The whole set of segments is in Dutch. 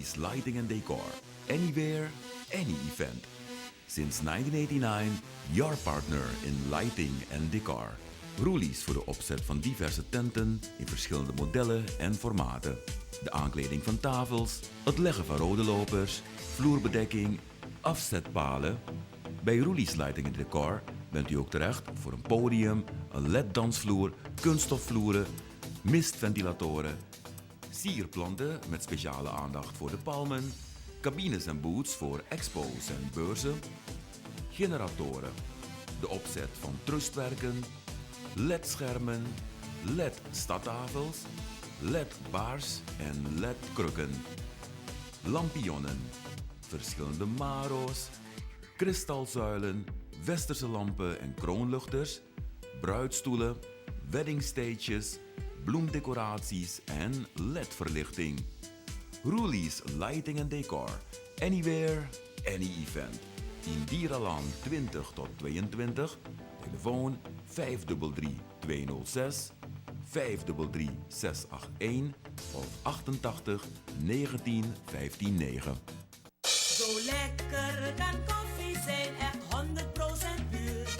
Roelie's Lighting and Decor. Anywhere, any event. Since 1989, your partner in lighting and decor. Roelie's voor de opzet van diverse tenten in verschillende modellen en formaten. De aankleding van tafels, het leggen van rode lopers, vloerbedekking, afzetpalen. Bij Roelie's Lighting and Decor bent u ook terecht voor een podium, een LED-dansvloer, kunststofvloeren, mistventilatoren, sierplanten met speciale aandacht voor de palmen, cabines en booths voor expo's en beurzen, generatoren, de opzet van trustwerken, LED-schermen, LED-stadtafels, LED-baars en LED-krukken, lampionnen, verschillende maro's, kristalzuilen, westerse lampen en kroonluchters, bruidstoelen, weddingstages, bloemdecoraties en LED-verlichting. Roelie's Lighting and Decor. Anywhere, any event. In Dierenlaan 20 tot 22. Telefoon 533-206, 533-681 of 88 19 15 9. Zo lekker kan koffie zijn, echt 100% puur.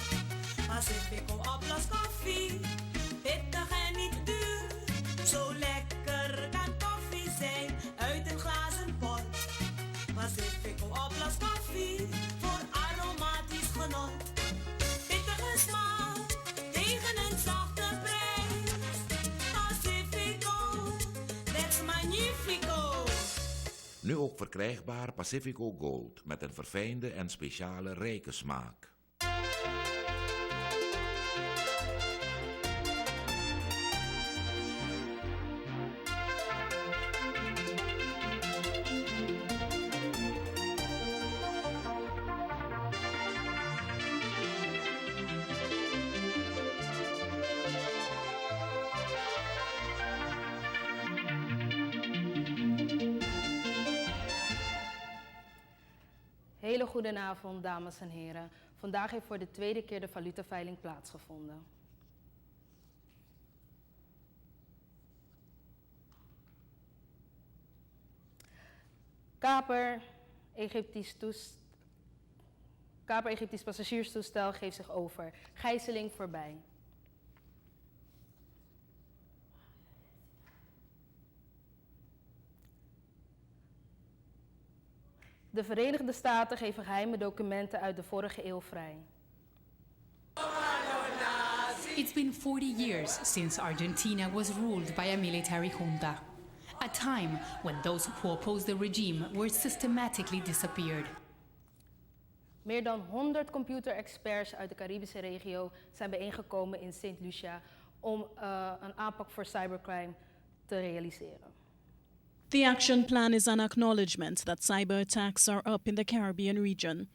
Pacifico Oplos koffie, pittig en niet duur. Zo lekker kan koffie zijn, uit een glazen pot. Pacifico Oplos koffie, voor aromatisch genot. Pittige smaak, tegen een zachte prijs. Pacifico, that's magnifico. Nu ook verkrijgbaar Pacifico Gold met een verfijnde en speciale rijke smaak. Hele goedenavond, dames en heren. Vandaag heeft voor de tweede keer de valutaveiling plaatsgevonden. Kaper Egyptisch passagierstoestel geeft zich over. Gijzeling voorbij. De Verenigde Staten geven geheime documenten uit de vorige eeuw vrij. It's been 40 years since Argentina was ruled by a military junta, a time when those who opposed the regime were systematically disappeared. Meer dan 100 computerexperts uit de Caribische regio zijn bijeengekomen in St. Lucia om een aanpak voor cybercrime te realiseren. The action plan is an acknowledgement that cyber attacks are up in the Caribbean region.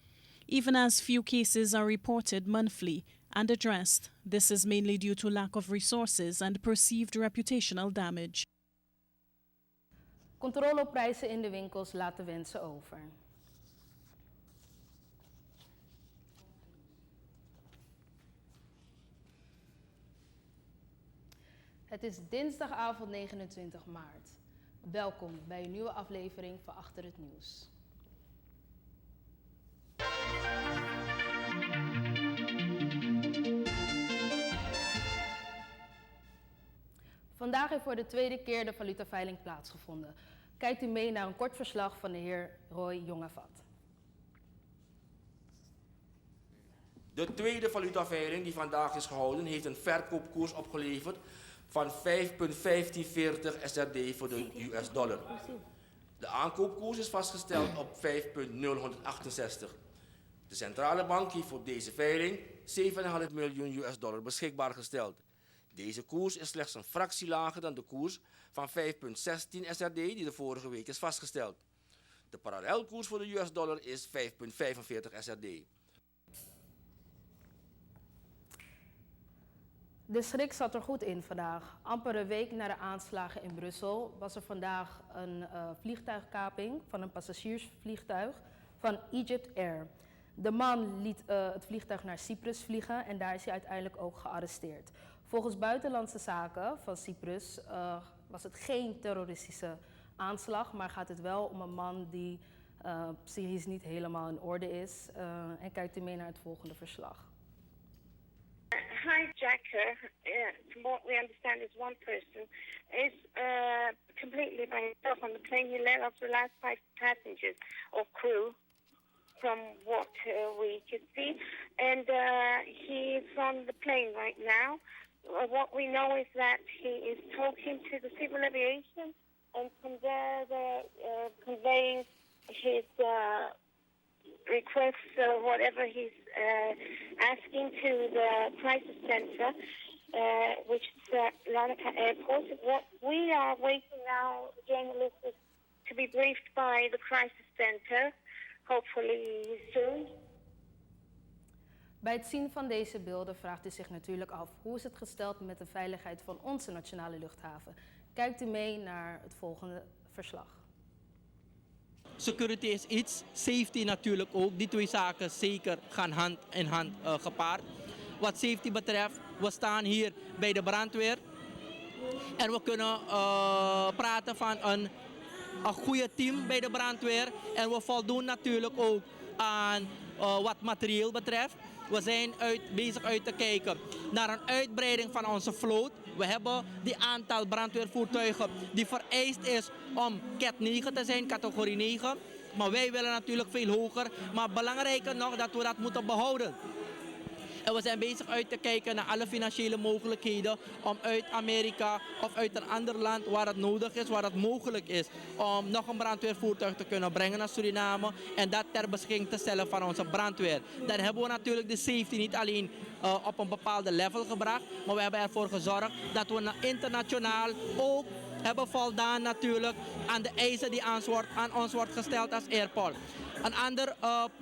Even as few cases are reported monthly and addressed, this is mainly due to lack of resources and perceived reputational damage. Controle op prijzen in de winkels laten wensen over. Het is dinsdagavond 29 maart. Welkom bij een nieuwe aflevering van Achter het Nieuws. Vandaag heeft voor de tweede keer de valutaveiling plaatsgevonden. Kijkt u mee naar een kort verslag van de heer Roy Jongevat. De tweede valutaveiling die vandaag is gehouden heeft een verkoopkoers opgeleverd van 5,1540 SRD voor de US-dollar. De aankoopkoers is vastgesteld op 5,0168. De centrale bank heeft voor deze veiling 7,5 miljoen US-dollar beschikbaar gesteld. Deze koers is slechts een fractie lager dan de koers van 5,16 SRD die de vorige week is vastgesteld. De parallelkoers voor de US-dollar is 5,45 SRD. De schrik zat er goed in vandaag. Amper een week na de aanslagen in Brussel was er vandaag een vliegtuigkaping van een passagiersvliegtuig van Egypt Air. De man liet het vliegtuig naar Cyprus vliegen en daar is hij uiteindelijk ook gearresteerd. Volgens Buitenlandse Zaken van Cyprus was het geen terroristische aanslag, maar gaat het wel om een man die psychisch niet helemaal in orde is. En kijkt u mee naar het volgende verslag. Hijacker, from what we understand is one person, is completely by himself on the plane. He let off the last 5 passengers or crew, from what we could see. And he's on the plane right now. What we know is that he is talking to the civil aviation, and from there they're conveying his requests, whatever he's asking to the crisis center, which is at Larnaca Airport. What we are waiting now, journalists, is to be briefed by the crisis center, hopefully soon. Bij het zien van deze beelden vraagt u zich natuurlijk af, hoe is het gesteld met de veiligheid van onze nationale luchthaven? Kijkt u mee naar het volgende verslag. Security is iets, safety natuurlijk ook. Die twee zaken zeker gaan hand in hand gepaard. Wat safety betreft, we staan hier bij de brandweer. En we kunnen praten van een goede team bij de brandweer. En we voldoen natuurlijk ook aan wat materieel betreft. We zijn bezig uit te kijken naar een uitbreiding van onze vloot. We hebben die aantal brandweervoertuigen die vereist is om Cat 9 te zijn, categorie 9. Maar wij willen natuurlijk veel hoger. Maar belangrijker nog dat we dat moeten behouden. En we zijn bezig uit te kijken naar alle financiële mogelijkheden om uit Amerika of uit een ander land waar het nodig is, waar het mogelijk is, om nog een brandweervoertuig te kunnen brengen naar Suriname en dat ter beschikking te stellen van onze brandweer. Dan hebben we natuurlijk de safety niet alleen op een bepaalde level gebracht, maar we hebben ervoor gezorgd dat we internationaal ook hebben voldaan natuurlijk aan de eisen die aan ons wordt gesteld als airport. Een ander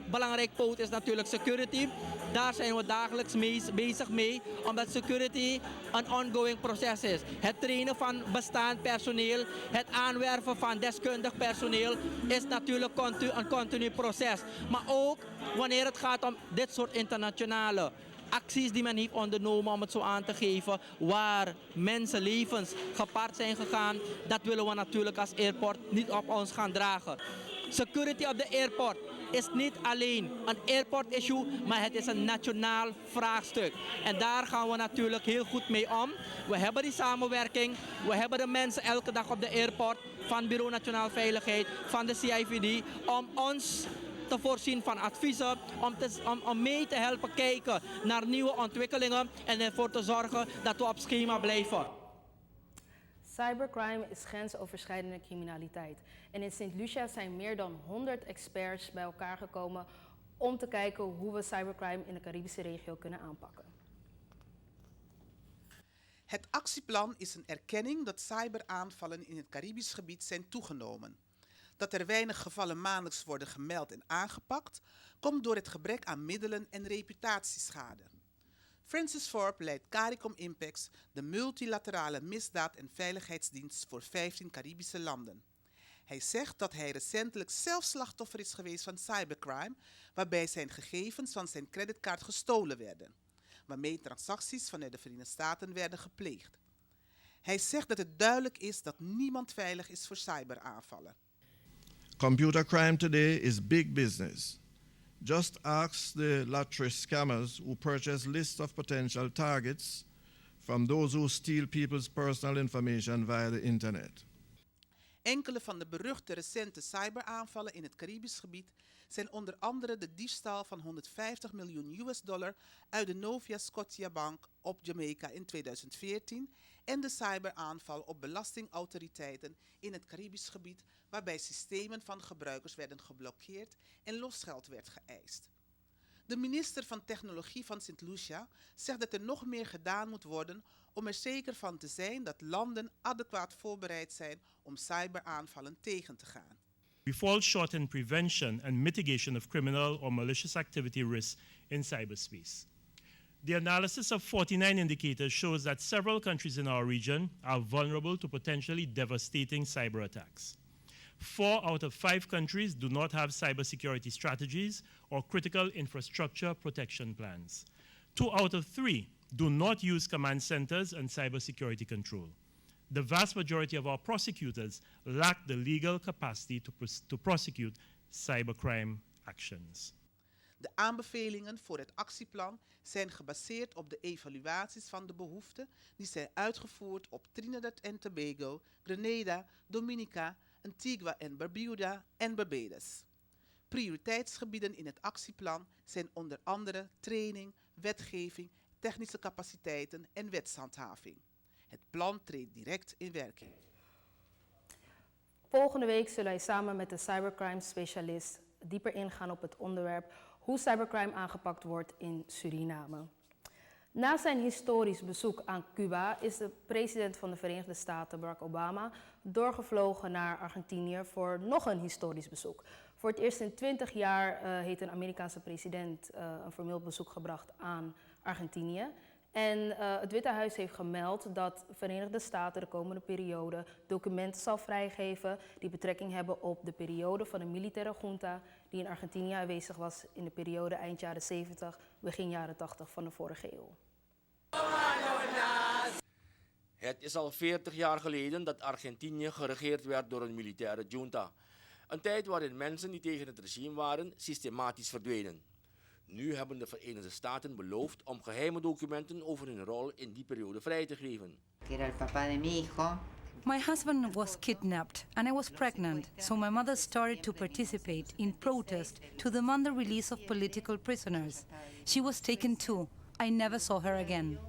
belangrijk poot is natuurlijk security. Daar zijn we dagelijks bezig mee, omdat security een ongoing proces is. Het trainen van bestaand personeel, het aanwerven van deskundig personeel is natuurlijk een continu proces. Maar ook wanneer het gaat om dit soort internationale acties die men heeft ondernomen, om het zo aan te geven, waar mensenlevens gepaard zijn gegaan, dat willen we natuurlijk als airport niet op ons gaan dragen. Security op de airport is niet alleen een airport issue, maar het is een nationaal vraagstuk. En daar gaan we natuurlijk heel goed mee om. We hebben die samenwerking, we hebben de mensen elke dag op de airport van Bureau Nationaal Veiligheid, van de CIVD, om ons te voorzien van adviezen, om mee te helpen kijken naar nieuwe ontwikkelingen en ervoor te zorgen dat we op schema blijven. Cybercrime is grensoverschrijdende criminaliteit. En in St. Lucia zijn meer dan 100 experts bij elkaar gekomen om te kijken hoe we cybercrime in de Caribische regio kunnen aanpakken. Het actieplan is een erkenning dat cyberaanvallen in het Caribisch gebied zijn toegenomen. Dat er weinig gevallen maandelijks worden gemeld en aangepakt, komt door het gebrek aan middelen en reputatieschade. Francis Forbes leidt CARICOM Impacts, de multilaterale misdaad- en veiligheidsdienst voor 15 Caribische landen. Hij zegt dat hij recentelijk zelf slachtoffer is geweest van cybercrime, waarbij zijn gegevens van zijn creditcard gestolen werden, waarmee transacties vanuit de Verenigde Staten werden gepleegd. Hij zegt dat het duidelijk is dat niemand veilig is voor cyberaanvallen. Computer crime today is big business. Just ask the lottery scammers who purchase lists of potential targets from those who steal people's personal information via the internet. Enkele van de beruchte recente cyberaanvallen in het Caribisch gebied zijn onder andere de diefstal van $150 miljoen uit de Nova Scotia Bank op Jamaica in 2014 en de cyberaanval op belastingautoriteiten in het Caribisch gebied, waarbij systemen van gebruikers werden geblokkeerd en losgeld werd geëist. De minister van Technologie van St. Lucia zegt dat er nog meer gedaan moet worden om er zeker van te zijn dat landen adequaat voorbereid zijn om cyberaanvallen tegen te gaan. We fall short in prevention and mitigation of criminal or malicious activity risks in cyberspace. The analysis of 49 indicators shows that several countries in our region are vulnerable to potentially devastating cyber attacks. 4 out of 5 countries do not have cybersecurity strategies or critical infrastructure protection plans. 2 out of 3 do not use command centers and cybersecurity control. the vast majority of our prosecutors lack the legal capacity to prosecute cybercrime actions. De aanbevelingen voor het actieplan zijn gebaseerd op de evaluaties van de behoeften die zijn uitgevoerd op Trinidad en Tobago, Grenada, Dominica, Antigua en Barbuda en Barbados. Prioriteitsgebieden in het actieplan zijn onder andere training, wetgeving, technische capaciteiten en wetshandhaving. Het plan treedt direct in werking. Volgende week zullen wij samen met de cybercrime specialist dieper ingaan op het onderwerp hoe cybercrime aangepakt wordt in Suriname. Na zijn historisch bezoek aan Cuba is de president van de Verenigde Staten, Barack Obama, doorgevlogen naar Argentinië voor nog een historisch bezoek. Voor het eerst in 20 jaar heeft een Amerikaanse president een formeel bezoek gebracht aan Argentinië. En het Witte Huis heeft gemeld dat de Verenigde Staten de komende periode documenten zal vrijgeven die betrekking hebben op de periode van de militaire junta die in Argentinië aanwezig was in de periode eind jaren 70, begin jaren 80 van de vorige eeuw. Het is al 40 jaar geleden dat Argentinië geregeerd werd door een militaire junta. Een tijd waarin mensen die tegen het regime waren systematisch verdwenen. Nu hebben de Verenigde Staten beloofd om geheime documenten over hun rol in die periode vrij te geven. My husband was kidnapped and I was pregnant, so my mother started to participate in protest to demand the release of political prisoners. She was taken too. I never saw her again.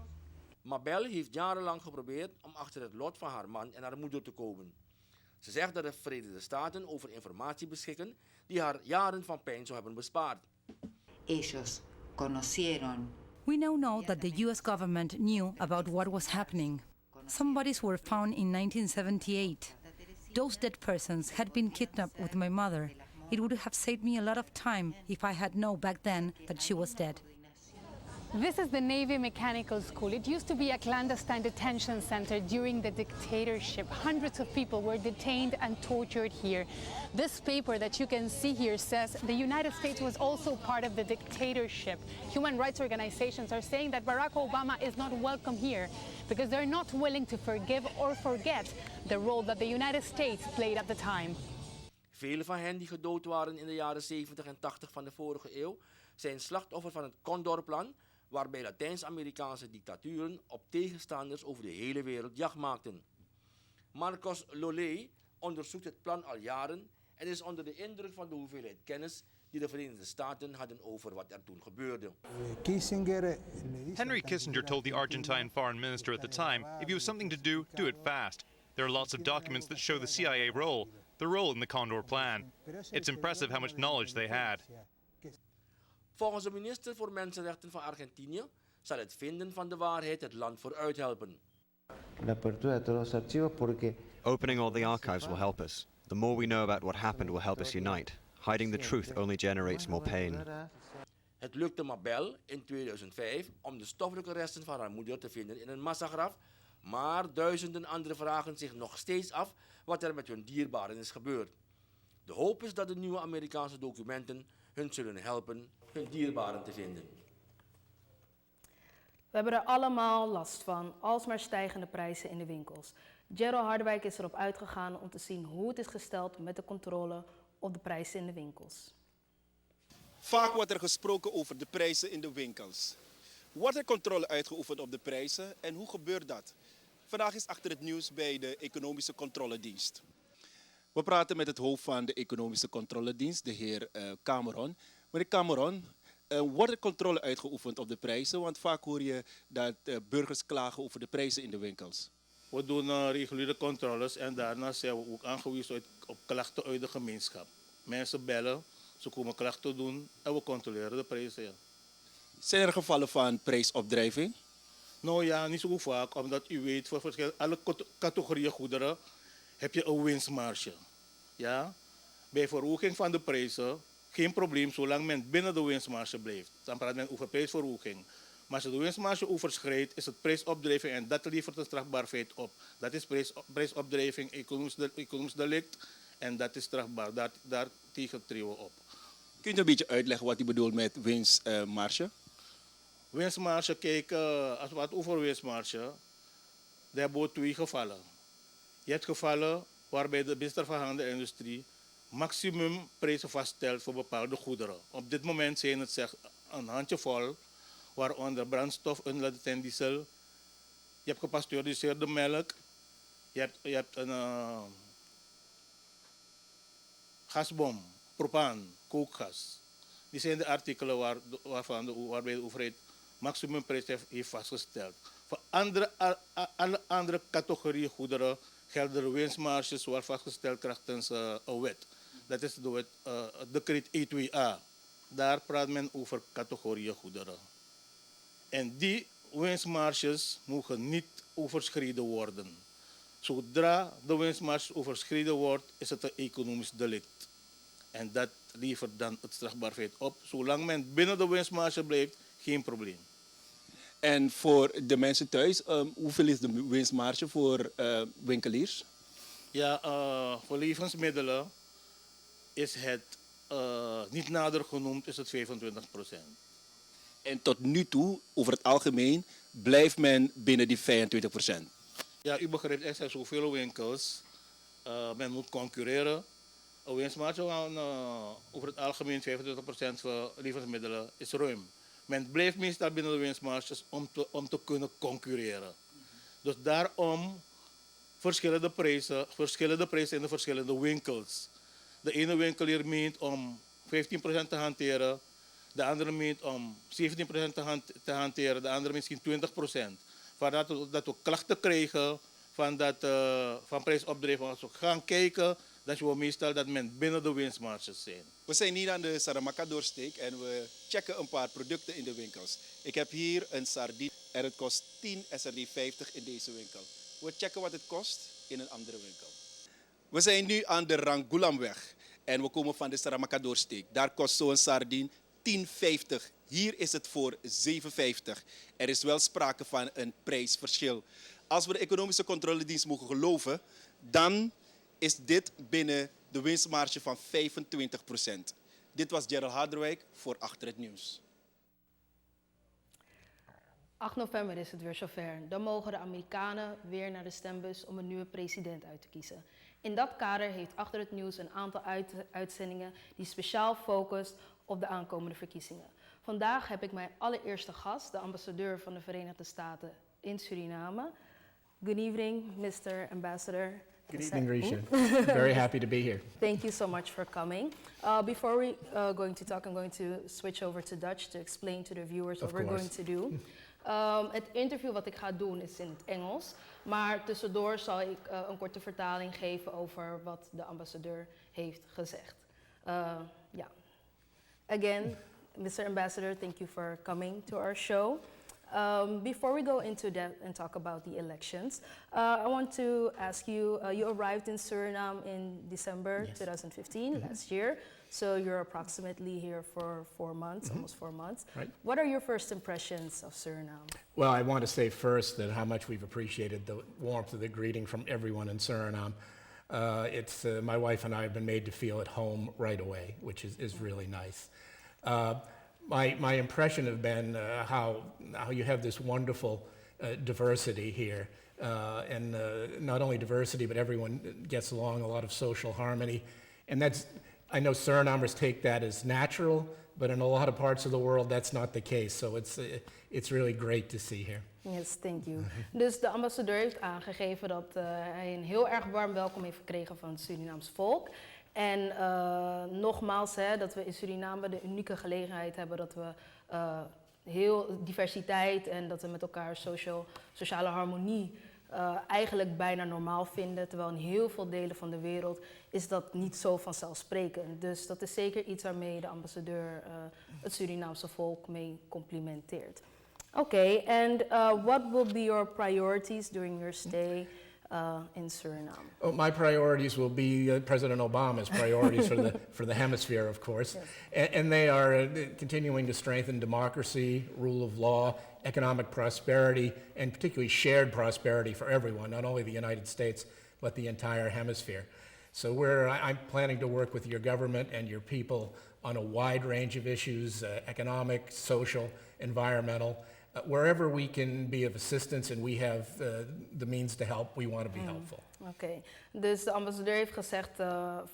Mabel heeft jarenlang geprobeerd om achter het lot van haar man en haar moeder te komen. Ze zegt dat de Verenigde Staten over informatie beschikken die haar jaren van pijn zou hebben bespaard. Ellos conocieron. We now know that the US government knew about what was happening. Some bodies were found in 1978. Those dead persons had been kidnapped with my mother. It would have saved me a lot of time if I had known back then that she was dead. This is the Navy Mechanical School. It used to be a clandestine detention center during the dictatorship. Hundreds of people were detained and tortured here. This paper that you can see here says the United States was also part of the dictatorship. Human rights organizations are saying that Barack Obama is not welcome here because they're not willing to forgive or forget the role that the United States played at the time. Vele van hen die gedood waren in de jaren 70 en 80 van de vorige eeuw zijn slachtoffer van het Condorplan, waarbij Latijns-Amerikaanse dictaturen op tegenstanders over de hele wereld jacht maakten. Marcos Lolé onderzoekt het plan al jaren en is onder de indruk van de hoeveelheid kennis die de Verenigde Staten hadden over wat er toen gebeurde. Henry Kissinger told the Argentine foreign minister at the time, if you have something to do, do it fast. There are lots of documents that show the CIA role, the role in the Condor Plan. It's impressive how much knowledge they had. Volgens de minister voor Mensenrechten van Argentinië zal het vinden van de waarheid het land vooruit helpen. Opening all the archives will help us. The more we know about what happened will help us unite. Hiding the truth only generates more pain. Het lukte Mabel in 2005 om de stoffelijke resten van haar moeder te vinden in een massagraf, maar duizenden anderen vragen zich nog steeds af wat er met hun dierbaren is gebeurd. De hoop is dat de nieuwe Amerikaanse documenten hun zullen helpen hun dierbaren te vinden. We hebben er allemaal last van, alsmaar stijgende prijzen in de winkels. Gerald Harderwijk is erop uitgegaan om te zien hoe het is gesteld met de controle op de prijzen in de winkels. Vaak wordt er gesproken over de prijzen in de winkels. Wordt er controle uitgeoefend op de prijzen en hoe gebeurt dat? Vandaag is achter het nieuws bij de Economische Controledienst. We praten met het hoofd van de Economische Controledienst, de heer Cameron. Meneer Cameron, wordt er controle uitgeoefend op de prijzen? Want vaak hoor je dat burgers klagen over de prijzen in de winkels. We doen reguliere controles en daarna zijn we ook aangewezen op klachten uit de gemeenschap. Mensen bellen, ze komen klachten doen en we controleren de prijzen. Ja. Zijn er gevallen van prijsopdrijving? Nou ja, niet zo vaak, omdat u weet, voor alle categorieën goederen heb je een winstmarge. Ja? Bij verhoging van de prijzen, geen probleem zolang men binnen de winstmarge blijft. Dan praat men over prijsverhoging. Maar als je de winstmarge overschrijdt, is het prijsopdrijving en dat levert een strafbaar feit op. Dat is prijsopdrijving, economisch delict en dat is strafbaar. Daar tegen treden we op. Kunt u een beetje uitleggen wat u bedoelt met winstmarge? Winstmarge, kijk, als we het over winstmarge, daar hebben we twee gevallen. Je hebt gevallen waarbij de bisterverhangende industrie maximumprijzen vaststelt voor bepaalde goederen. Op dit moment zijn het een handjevol, waaronder brandstof, unleaded en diesel. Je hebt gepasteuriseerde melk. Je hebt een gasbom, propaan, kookgas. Die zijn de artikelen waarbij de overheid maximumprijs heeft vastgesteld. Voor alle andere categorieën goederen gelden de winstmarges zoals vastgesteld krachtens een wet. Dat is de wet, decreet E2A. Daar praat men over categorieën goederen. En die winstmarges mogen niet overschreden worden. Zodra de winstmarge overschreden wordt, is het een economisch delict. En dat levert dan het strafbaarheid op. Zolang men binnen de winstmarge blijft, geen probleem. En voor de mensen thuis, hoeveel is de winstmarge voor winkeliers? Ja, voor levensmiddelen is het niet nader genoemd, is het 25%. En tot nu toe, over het algemeen, blijft men binnen die 25%? Ja, u begrijpt, er zijn zoveel winkels. Men moet concurreren. Een winstmarge van over het algemeen 25% voor levensmiddelen is ruim. Men blijft meestal binnen de winstmarges om te kunnen concurreren. Dus daarom verschillen de prijzen in de verschillende winkels. De ene winkelier meent om 15% te hanteren, de andere meent om 17% te hanteren, de andere misschien 20%. Vandaar dat we klachten krijgen van prijsopdrijven. Als we gaan kijken, dan zien we meestal dat men binnen de winstmarges zijn. We zijn hier aan de Saramaka-doorsteek en we checken een paar producten in de winkels. Ik heb hier een sardine en het kost 10 SRD 50 in deze winkel. We checken wat het kost in een andere winkel. We zijn nu aan de Rangulamweg en we komen van de Saramaka-doorsteek. Daar kost zo'n sardine 10,50. Hier is het voor 7,50. Er is wel sprake van een prijsverschil. Als we de economische controledienst mogen geloven, dan is dit binnen de winstmarge van 25%. Dit was Gerald Harderwijk voor Achter het Nieuws. 8 november is het weer zover. Dan mogen de Amerikanen weer naar de stembus om een nieuwe president uit te kiezen. In dat kader heeft Achter het Nieuws een aantal uitzendingen die speciaal focust op de aankomende verkiezingen. Vandaag heb ik mijn allereerste gast, de ambassadeur van de Verenigde Staten in Suriname. Good evening, Mr. Ambassador. Good evening, Risha. Very happy to be here. Thank you so much for coming. Before we going to talk, I'm going to switch over to Dutch to explain to the viewers what we're going to do. Het interview wat ik ga doen is in het Engels, maar tussendoor zal ik een korte vertaling geven over wat de ambassadeur heeft gezegd. Again, Mr. Ambassador, thank you for coming to our show. Before we go into that and talk about the elections, I want to ask you, you arrived in Suriname in December 2015, last year, so you're approximately here for 4 months, almost 4 months. Right. What are your first impressions of Suriname? Well, I want to say first that how much we've appreciated the warmth of the greeting from everyone in Suriname. My wife and I have been made to feel at home right away, which is really nice. My impression has been how you have this wonderful diversity here, and not only diversity, but everyone gets along, a lot of social harmony, and I know Surinamers take that as natural, but in a lot of parts of the world that's not the case. So it's really great to see here. Yes, thank you. Dus de ambassadeur heeft aangegeven dat hij een heel erg warm welkom heeft gekregen van het Surinaams volk. En nogmaals, dat we in Suriname de unieke gelegenheid hebben dat we heel diversiteit en dat we met elkaar sociale harmonie eigenlijk bijna normaal vinden. Terwijl in heel veel delen van de wereld is dat niet zo vanzelfsprekend. Dus dat is zeker iets waarmee de ambassadeur het Surinaamse volk mee complimenteert. Okay, and what will be your priorities during your stay in Suriname? Oh, my priorities will be President Obama's priorities for the hemisphere, of course. Yes. And they are continuing to strengthen democracy, rule of law, economic prosperity, and particularly shared prosperity for everyone, not only the United States, but the entire hemisphere. So I'm planning to work with your government and your people on a wide range of issues, economic, social, environmental. Wherever we can be of assistance and we have the means to help, we want to be helpful. Oké, dus de ambassadeur heeft gezegd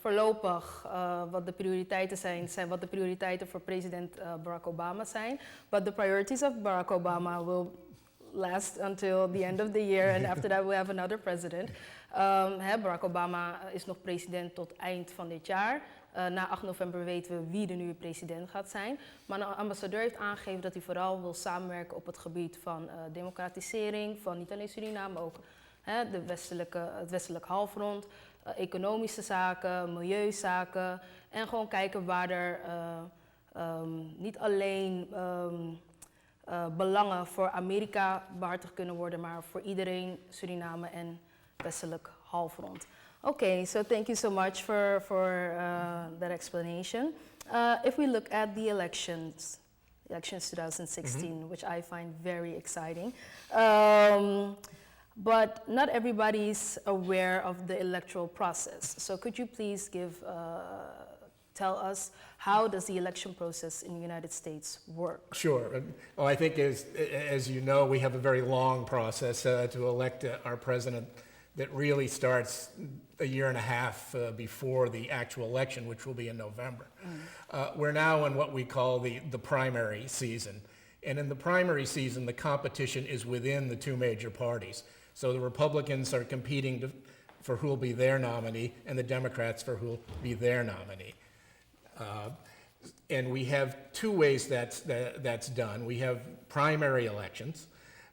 voorlopig wat de prioriteiten zijn wat de prioriteiten voor president Barack Obama zijn. But the priorities of Barack Obama will last until the end of the year and after that we'll have another president. Barack Obama is nog president tot eind van dit jaar. Na 8 november weten we wie de nieuwe president gaat zijn. Maar de ambassadeur heeft aangegeven dat hij vooral wil samenwerken op het gebied van democratisering, van niet alleen Suriname, maar ook het westelijk halfrond, economische zaken, milieuzaken en gewoon kijken waar er niet alleen belangen voor Amerika behartigd kunnen worden, maar voor iedereen, Suriname en westelijk halfrond. Okay, so thank you so much for that explanation. If we look at the elections 2016, which I find very exciting. But not everybody's aware of the electoral process. So could you please tell us how does the election process in the United States work? Sure. Well, I think as you know, we have a very long process to elect our president that really starts a year and a half before the actual election, which will be in November. We're now in what we call the primary season. And in the primary season, the competition is within the two major parties. So the Republicans are competing for who will be their nominee, and the Democrats for who will be their nominee. And we have two ways that's done. We have primary elections,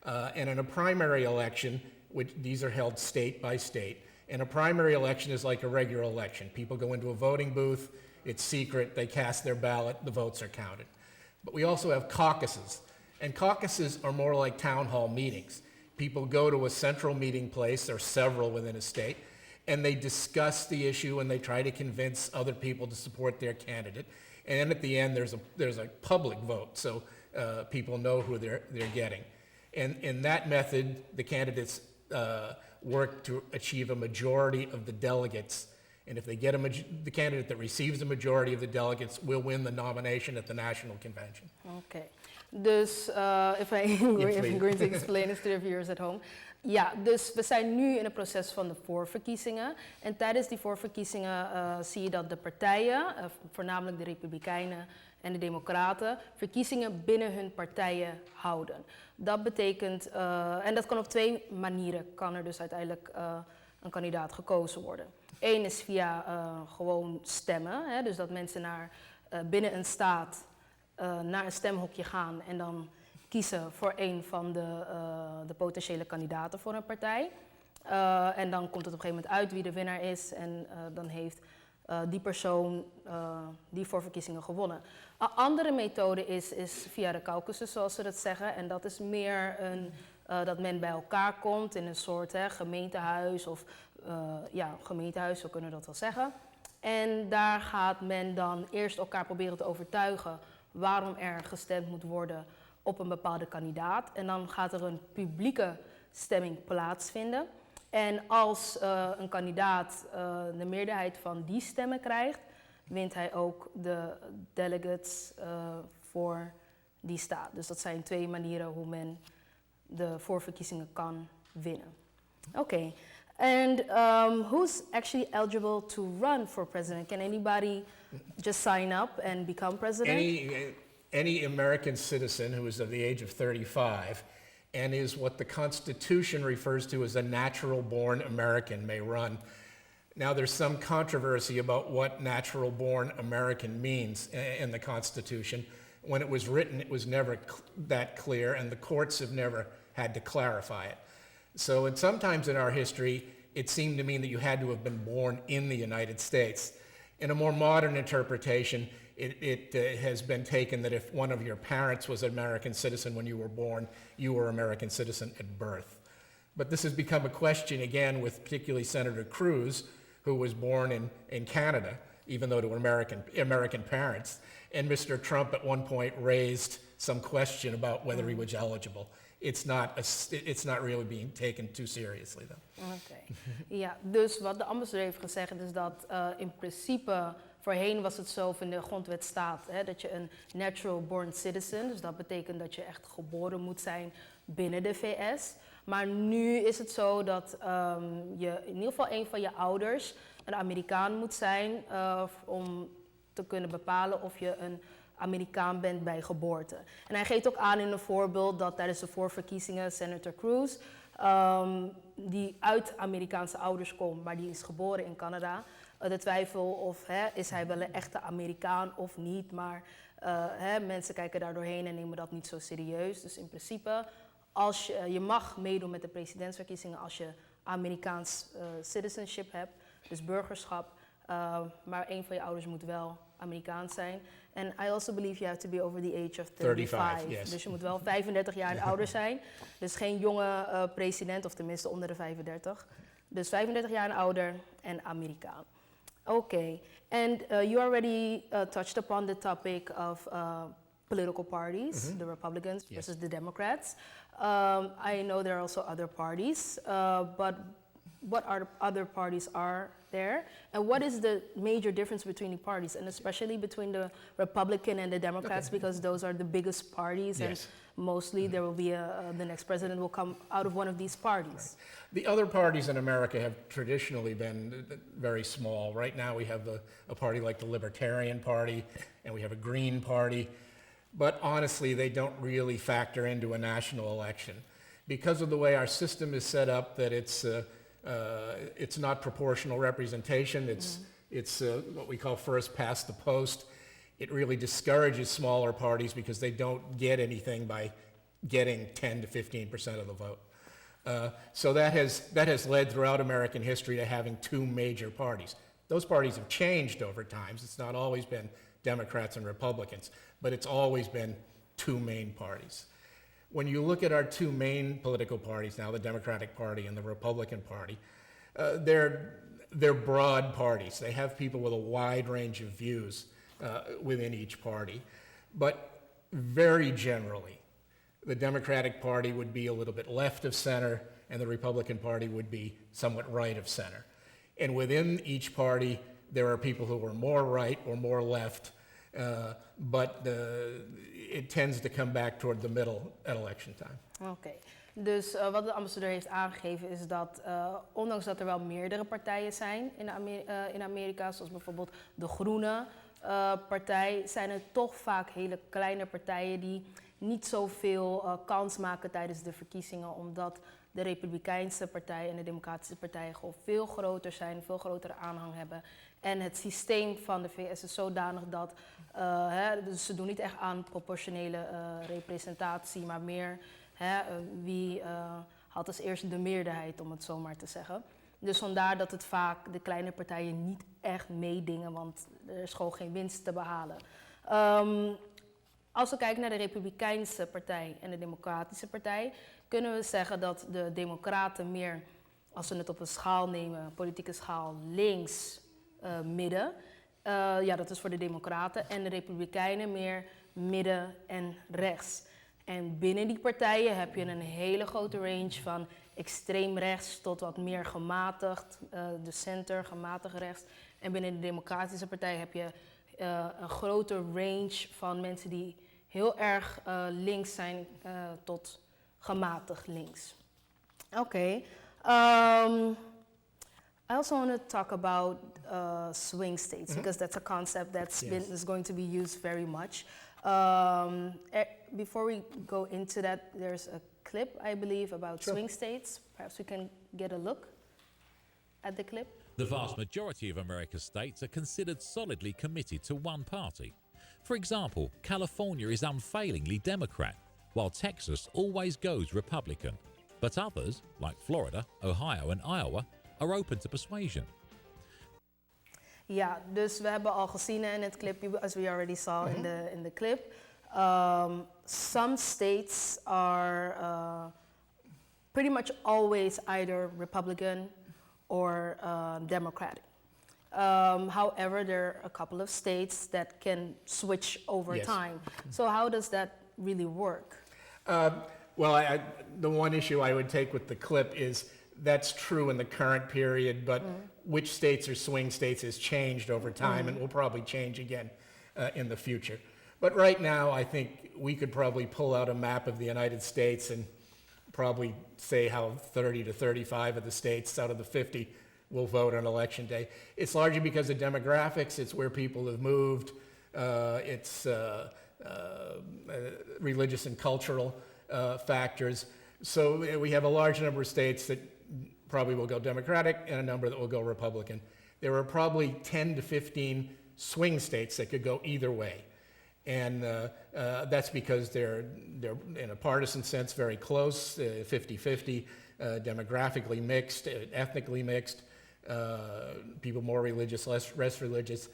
and in a primary election, which these are held state by state, and a primary election is like a regular election. People go into a voting booth, it's secret, they cast their ballot, the votes are counted. But we also have caucuses, and caucuses are more like town hall meetings. People go to a central meeting place, or several within a state, and they discuss the issue and they try to convince other people to support their candidate. And then at the end, there's a public vote, so people know who they're getting. And in that method, the candidates work to achieve a majority of the delegates. And if they get the candidate that receives the majority of the delegates will win the nomination at the national convention. Okay. Dus if I'm going to explain this to the viewers at home. Ja, dus we zijn nu in het proces van de voorverkiezingen. En tijdens die voorverkiezingen zie je dat de partijen, voornamelijk de Republikeinen en de Democraten, verkiezingen binnen hun partijen houden. Dat betekent, en dat kan op twee manieren, kan er dus uiteindelijk een kandidaat gekozen worden. Eén is via gewoon stemmen, hè, dus dat mensen binnen een staat naar een stemhokje gaan en dan kiezen voor een van de potentiële kandidaten voor een partij. En dan komt het op een gegeven moment uit wie de winnaar is en dan heeft die persoon die voorverkiezingen gewonnen. Een andere methode is via de caucuses, zoals ze dat zeggen. En dat is meer dat men bij elkaar komt in een soort gemeentehuis of gemeentehuis, zo kunnen we dat wel zeggen. En daar gaat men dan eerst elkaar proberen te overtuigen waarom er gestemd moet worden op een bepaalde kandidaat. En dan gaat er een publieke stemming plaatsvinden. En als een kandidaat de meerderheid van die stemmen krijgt, wint hij ook de delegates voor die staat. Dus dat zijn twee manieren hoe men de voorverkiezingen kan winnen. Oké. And who's actually eligible to run for president? Can anybody just sign up and become president? Any American citizen who is of the age of 35 and is what the Constitution refers to as a natural-born American may run. Now, there's some controversy about what natural-born American means in the Constitution. When it was written, it was never that clear, and the courts have never had to clarify it. So, and sometimes in our history, it seemed to mean that you had to have been born in the United States. In a more modern interpretation, it has been taken that if one of your parents was an American citizen when you were born, you were an American citizen at birth. But this has become a question again with particularly Senator Cruz, who was born in Canada, even though to American parents. And Mr. Trump at one point raised some question about whether he was eligible. It's not really being taken too seriously, though. Oké. Ja, dus wat de ambassadeur heeft gezegd is dat in principe voorheen was het zo of in de grondwet staat dat je een natural born citizen, dus dat betekent dat je echt geboren moet zijn binnen de VS. Maar nu is het zo dat je in ieder geval een van je ouders een Amerikaan moet zijn om te kunnen bepalen of je een Amerikaan bent bij geboorte. En hij geeft ook aan in een voorbeeld dat tijdens de voorverkiezingen Senator Cruz, die uit Amerikaanse ouders komt, maar die is geboren in Canada, de twijfel of is hij wel een echte Amerikaan of niet, maar mensen kijken daar doorheen en nemen dat niet zo serieus. Dus in principe, als je mag meedoen met de presidentsverkiezingen als je Amerikaans citizenship hebt, dus burgerschap, maar een van je ouders moet wel Amerikaans zijn. En I also believe you have to be over the age of 35. Yes. Dus je moet wel 35 jaar en ouder zijn. Dus geen jonge president, of tenminste onder de 35. Dus 35 jaar en ouder en Amerikaan. Okay. And you already touched upon the topic of political parties, the Republicans versus the Democrats. I know there are also other parties, but what are the other parties are there? And what is the major difference between the parties, and especially between the Republican and the Democrats, because those are the biggest parties, and mostly there will be the next president will come out of one of these parties. The other parties in America have traditionally been very small. Right now we have a party like the Libertarian Party, and we have a Green Party, but honestly they don't really factor into a national election. Because of the way our system is set up, that it's not proportional representation, it's what we call first past the post. It really discourages smaller parties because they don't get anything by getting 10 to 15% of the vote. So that has led throughout American history to having two major parties. Those parties have changed over time. It's not always been Democrats and Republicans, but it's always been two main parties. When you look at our two main political parties now, the Democratic Party and the Republican Party, they're broad parties. They have people with a wide range of views within each party. But very generally, the Democratic Party would be a little bit left of center, and the Republican Party would be somewhat right of center. And within each party, there are people who are more right or more left, but it tends to come back toward the middle at election time. Oké. Dus wat de ambassadeur heeft aangegeven is dat ondanks dat er wel meerdere partijen zijn in Amerika, zoals bijvoorbeeld de Groene partij, zijn er toch vaak hele kleine partijen die niet zoveel kans maken tijdens de verkiezingen, omdat de Republikeinse partij en de Democratische partij gewoon veel groter zijn, veel grotere aanhang hebben. En het systeem van de VS is zodanig dat dus ze doen niet echt aan proportionele representatie, maar meer wie had als eerste de meerderheid, om het zo maar te zeggen. Dus vandaar dat het vaak de kleine partijen niet echt meedingen, want er is gewoon geen winst te behalen. Als we kijken naar de Republikeinse partij en de Democratische partij, kunnen we zeggen dat de Democraten meer, als we het op een schaal nemen, politieke schaal, links, midden. Dat is voor de Democraten. En de Republikeinen meer midden en rechts. En binnen die partijen heb je een hele grote range van extreem rechts tot wat meer gematigd, de center, gematigd rechts. En binnen de Democratische partij heb je een grote range van mensen die heel erg links zijn tot gematigd links. Oké. I also want to talk about swing states, because that's a concept that's is going to be used very much. Before we go into that, there's a clip, I believe, about swing states. Perhaps we can get a look at the clip. The vast majority of America's states are considered solidly committed to one party. For example, California is unfailingly Democrat, while Texas always goes Republican. But others, like Florida, Ohio and Iowa, are open to persuasion. Ja, dus we hebben al gezien in het clip, as we already saw in the clip, some states are pretty much always either Republican or Democratic. However, there are a couple of states that can switch over time. So how does that really work? The one issue I would take with the clip is that's true in the current period, but which states are swing states has changed over time and will probably change again in the future. But right now, I think we could probably pull out a map of the United States and probably say how 30 to 35 of the states out of the 50 will vote on election day. It's largely because of demographics. It's where people have moved. It's religious and cultural factors. So we have a large number of states that probably will go Democratic and a number that will go Republican. There are probably 10 to 15 swing states that could go either way. And that's because they're in a partisan sense very close, 50-50, demographically mixed, ethnically mixed, people more religious, less religious.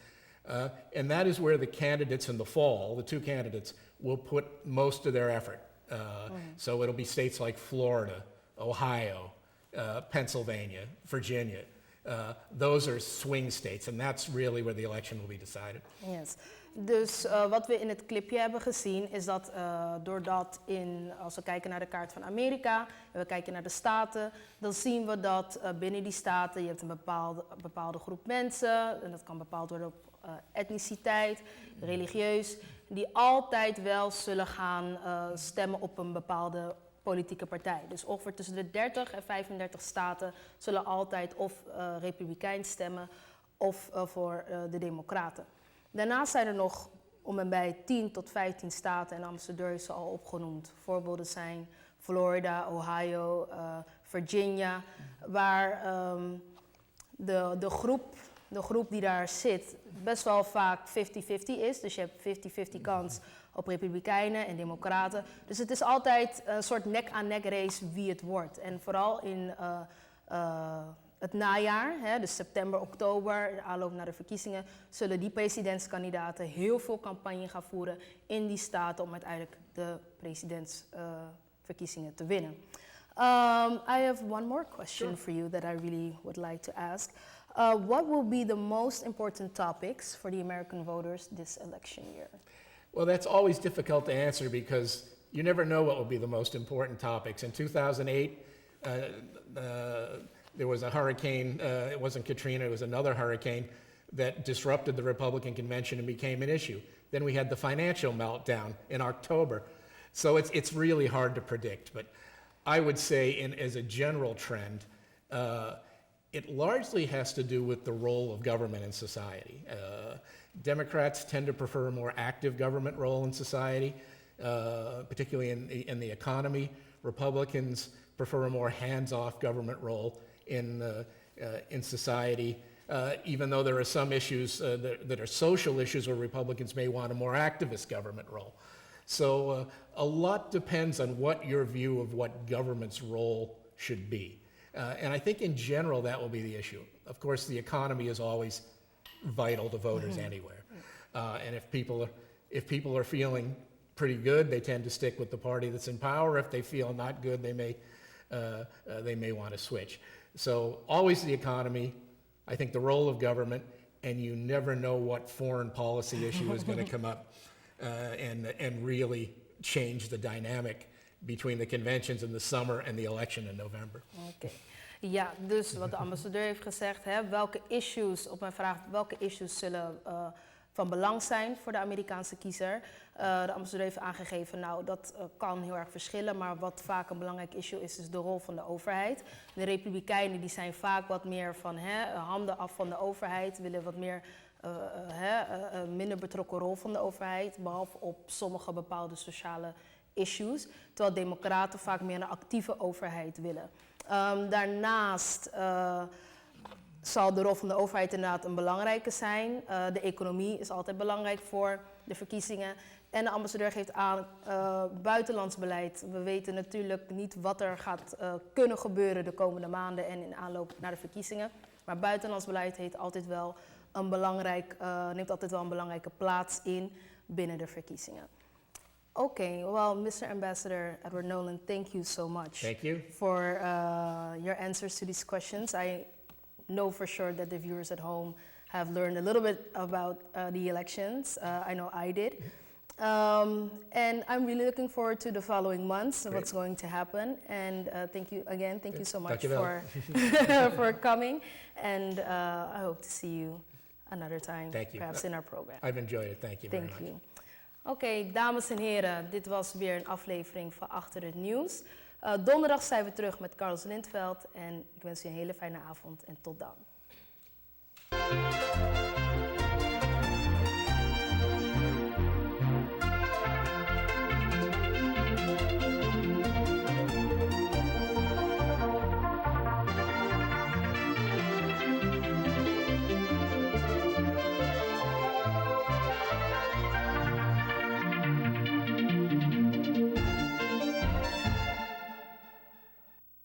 And that is where the candidates in the fall, the two candidates, will put most of their effort. So it'll be states like Florida, Ohio, Pennsylvania, Virginia. Those are swing states, and that's really where the election will be decided. Yes. Dus wat we in het clipje hebben gezien is dat doordat als we kijken naar de kaart van Amerika en we kijken naar de staten, dan zien we dat binnen die staten je hebt een bepaalde groep mensen, en dat kan bepaald worden op etniciteit, religieus, die altijd wel zullen gaan stemmen op een bepaalde politieke partij. Dus ongeveer tussen de 30 en 35 staten zullen altijd of republikeins stemmen of voor de democraten. Daarnaast zijn er nog om en bij 10 tot 15 staten en de ambassadeur heeft ze al opgenoemd. Voorbeelden zijn Florida, Ohio, Virginia, waar de groep die daar zit best wel vaak 50-50 is. Dus je hebt 50-50 kans op republikeinen en democraten. Dus het is altijd een soort nek-aan-nek race wie het wordt. En vooral in het najaar, dus september, oktober, in aanloop naar de verkiezingen, zullen die presidentskandidaten heel veel campagne gaan voeren in die staten om uiteindelijk de presidentsverkiezingen te winnen. I have one more question for you that I really would like to ask. What will be the most important topics for the American voters this election year? Well, that's always difficult to answer because you never know what will be the most important topics. In 2008, there was a hurricane, it wasn't Katrina, it was another hurricane that disrupted the Republican convention and became an issue. Then we had the financial meltdown in October. So it's really hard to predict. But I would say as a general trend, it largely has to do with the role of government in society. Democrats tend to prefer a more active government role in society, particularly in the economy. Republicans prefer a more hands-off government role in society, even though there are some issues that are social issues where Republicans may want a more activist government role. So a lot depends on what your view of what government's role should be. And I think in general that will be the issue. Of course, the economy is always vital to voters anywhere. And if people are feeling pretty good, they tend to stick with the party that's in power. If they feel not good, they may want to switch. So always the economy, I think the role of government, and you never know what foreign policy issue is going to come up and really change the dynamic between the conventions in the summer and the election in November. Okay. Ja, dus wat de ambassadeur heeft gezegd, welke issues, op mijn vraag, welke issues zullen van belang zijn voor de Amerikaanse kiezer. De ambassadeur heeft aangegeven, nou dat kan heel erg verschillen, maar wat vaak een belangrijk issue is de rol van de overheid. De Republikeinen die zijn vaak wat meer van handen af van de overheid, willen wat meer minder betrokken rol van de overheid, behalve op sommige bepaalde sociale issues, terwijl democraten vaak meer een actieve overheid willen. Daarnaast zal de rol van de overheid inderdaad een belangrijke zijn. De economie is altijd belangrijk voor de verkiezingen. En de ambassadeur geeft aan buitenlands beleid. We weten natuurlijk niet wat er gaat kunnen gebeuren de komende maanden en in aanloop naar de verkiezingen. Maar buitenlands beleid neemt altijd wel een belangrijke plaats in binnen de verkiezingen. Okay, well, Mr. Ambassador Edward Nolan, thank you so much. Thank you. For your answers to these questions. I know for sure that the viewers at home have learned a little bit about the elections. I know I did. And I'm really looking forward to the following months and what's going to happen. And thank you again. Thank you so much for coming. And I hope to see you another time, perhaps in our program. I've enjoyed it. Thank you very much. Oké, dames en heren, dit was weer een aflevering van Achter het Nieuws. Donderdag zijn we terug met Carlos Lindveld en ik wens u een hele fijne avond en tot dan.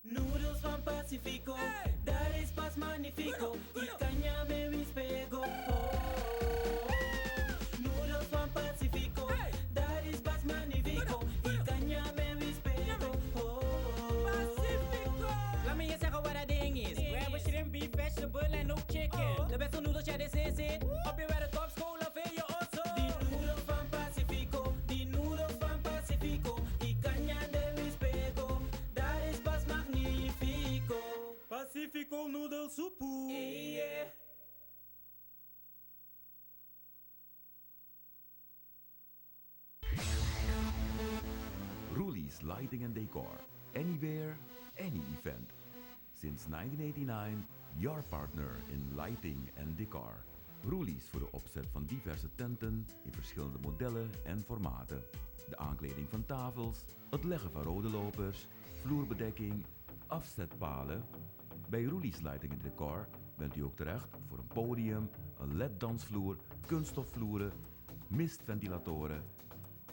Noodles van Pacifico, daar is pas magnifico. Ik kan je mee wispego. Noodles van Pacifico, daar is pas magnifico. Ik kan je mee wispego. Pacifico. Laat me je zeggen wat dat ding is. We hebben shrimp, beef, vegetable en ook chicken. De beste noedels, ja, dit is het. Op je werk, op school of in je auto. Die noodles van Pacifico, die noodles van Pacifico. Ik kan je mee wispego. Daar is pas magnifico. Pacifico noodle soepoe. Hey, yeah. Roelie's Lighting and Decor. Anywhere, any event. Since 1989, your partner in lighting and decor. Roelie's voor de opzet van diverse tenten in verschillende modellen en formaten. De aankleding van tafels, het leggen van rode lopers, vloerbedekking, afzetpalen. Bij Roelie's Lighting and Decor bent u ook terecht voor een podium, een LED-dansvloer, kunststofvloeren, mistventilatoren,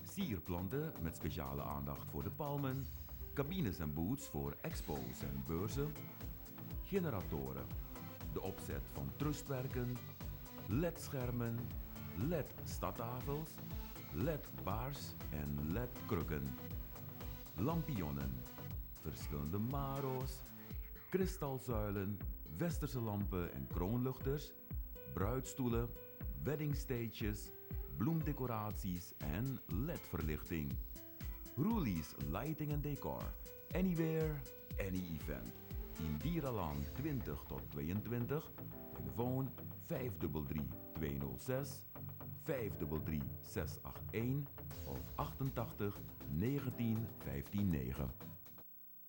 sierplanten met speciale aandacht voor de palmen, cabines en booths voor expo's en beurzen, generatoren, de opzet van trustwerken, LED-schermen, LED-stadtafels, LED-baars en LED-krukken, lampionnen, verschillende maro's, kristalzuilen, westerse lampen en kroonluchters, bruidstoelen, weddingstages, bloemdecoraties en LED-verlichting. Roelie's Lighting and Decor. Anywhere, any event. In Dierenlaan 20 tot 22. Telefoon 533-206, 533-681 of 88 19 15 9.